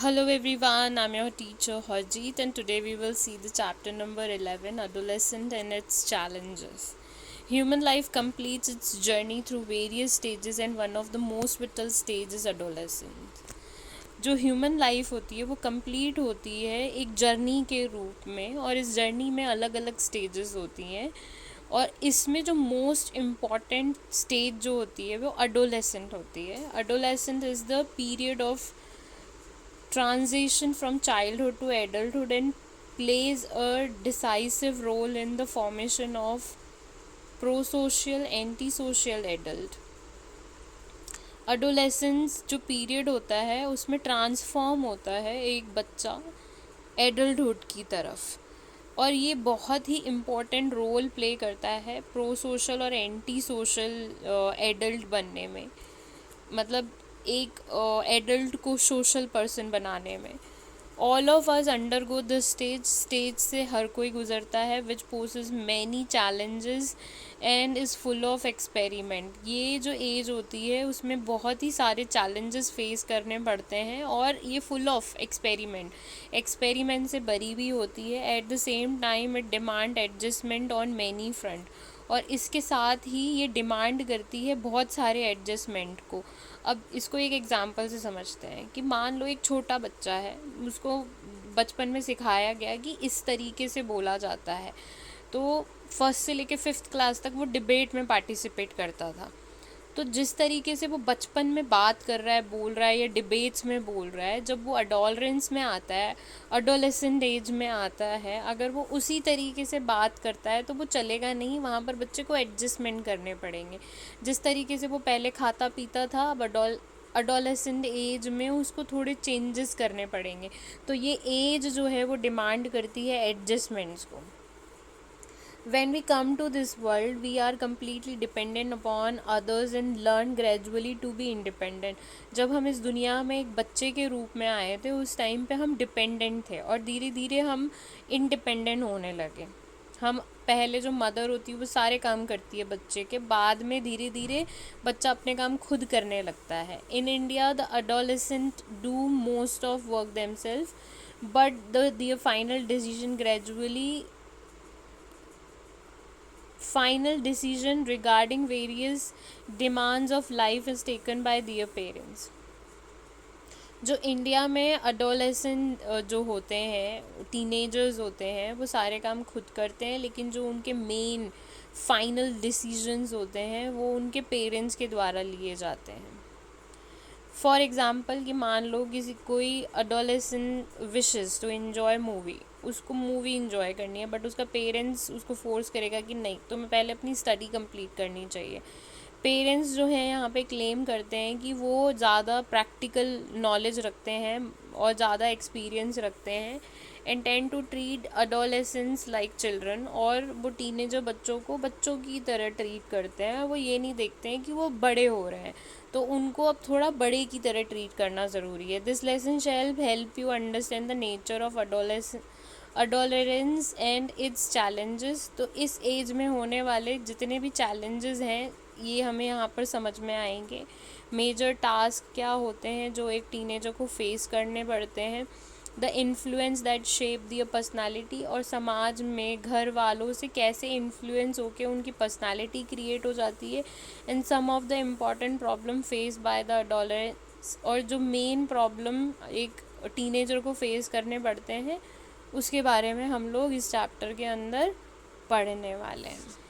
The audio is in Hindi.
Hello everyone, I'm your teacher Harjeet, and today we will see the chapter number 11, Adolescent and its Challenges. Human life completes its journey through various stages, and one of the most vital stages is adolescence. जो ह्यूमन लाइफ होती है वो कंप्लीट होती है एक जर्नी के रूप में, और इस जर्नी में अलग अलग स्टेजेस होती हैं। और इसमें जो मोस्ट इम्पॉर्टेंट स्टेज जो होती है वो अडोलेसेंट होती है। Adolescent is the period of transition from childhood to adulthood and plays a decisive role in the formation of pro-social anti-social adult. Adolescence जो पीरियड होता है उसमें ट्रांसफॉर्म होता है एक बच्चा एडल्टहुड की तरफ, और ये बहुत ही इम्पोर्टेंट रोल प्ले करता है प्रो सोशल और एंटी सोशल एडल्ट बनने में, मतलब एक एडल्ट को सोशल पर्सन बनाने में। All of us undergo this stage से हर कोई गुजरता है, which possess many challenges and is full of experiment. ये जो एज होती है उसमें बहुत ही सारे चैलेंजेस फेस करने पड़ते हैं, और ये फुल ऑफ एक्सपेरिमेंट से भरी भी होती है। At the same time it demand adjustment on many front, और इसके साथ ही ये डिमांड करती है बहुत सारे एडजस्टमेंट को। अब इसको एक एग्जांपल से समझते हैं कि मान लो एक छोटा बच्चा है, उसको बचपन में सिखाया गया कि इस तरीके से बोला जाता है, तो फर्स्ट से लेके 5th क्लास तक वो डिबेट में पार्टिसिपेट करता था। तो जिस तरीके से वो बचपन में बात कर रहा है, बोल रहा है, या डिबेट्स में बोल रहा है, जब वो अडोलरेंस में आता है, अडोलेसेंट एज में आता है, अगर वो उसी तरीके से बात करता है तो वो चलेगा नहीं। वहाँ पर बच्चे को एडजस्टमेंट करने पड़ेंगे। जिस तरीके से वो पहले खाता पीता था, अब अडोलेसेंट एज में उसको थोड़े चेंजेस करने पड़ेंगे। तो ये एज जो है वो डिमांड करती है एडजस्टमेंट्स को। When we come to this world, we are completely dependent upon others and learn gradually to be independent. जब हम इस दुनिया में एक बच्चे के रूप में आए थे, उस टाइम पे हम डिपेंडेंट थे, और धीरे धीरे हम इंडिपेंडेंट होने लगे। हम पहले जो मदर होती है वो सारे काम करती है बच्चे के, बाद में धीरे धीरे बच्चा अपने काम खुद करने लगता है। In India the adolescent do most of work themselves, but the final decision gradually final decision regarding various demands of life is taken by their parents. जो इंडिया में अडोलेसेंट जो होते हैं, टीनेजर्स होते हैं, वो सारे काम खुद करते हैं, लेकिन जो उनके मेन फाइनल डिसीजंस होते हैं वो उनके पेरेंट्स के द्वारा लिए जाते हैं। फॉर एग्ज़ाम्पल कि मान लो किसी कोई adolescent wishes to enjoy movie, उसको मूवी इन्जॉय करनी है, बट उसका पेरेंट्स उसको फोर्स करेगा कि नहीं, तुम्हें पहले अपनी स्टडी कंप्लीट करनी चाहिए। पेरेंट्स जो हैं यहाँ पे क्लेम करते हैं कि वो ज़्यादा प्रैक्टिकल नॉलेज रखते हैं और ज़्यादा एक्सपीरियंस रखते हैं, and tend to treat adolescents like children, और वो टीनेजर बच्चों को बच्चों की तरह ट्रीट करते हैं। वो ये नहीं देखते हैं कि वो बड़े हो रहे हैं, तो उनको अब थोड़ा बड़े की तरह ट्रीट करना ज़रूरी है। This lesson shall help you understand the nature of adolescence and its challenges. तो इस एज में होने वाले जितने भी चैलेंजेस हैं ये हमें यहाँ पर समझ में आएंगे। मेजर टास्क क्या होते हैं जो एक टीनेजर को फेस करने पड़ते हैं, the influence that shape their personality, और समाज में घर वालों से कैसे इन्फ्लुएंस होके उनकी पर्सनालिटी क्रिएट हो जाती है, and some of the important problem face by the adolescents, और जो मेन प्रॉब्लम एक टीनेजर को फेस करने पड़ते हैं उसके बारे में हम लोग इस चैप्टर के अंदर पढ़ने वाले हैं।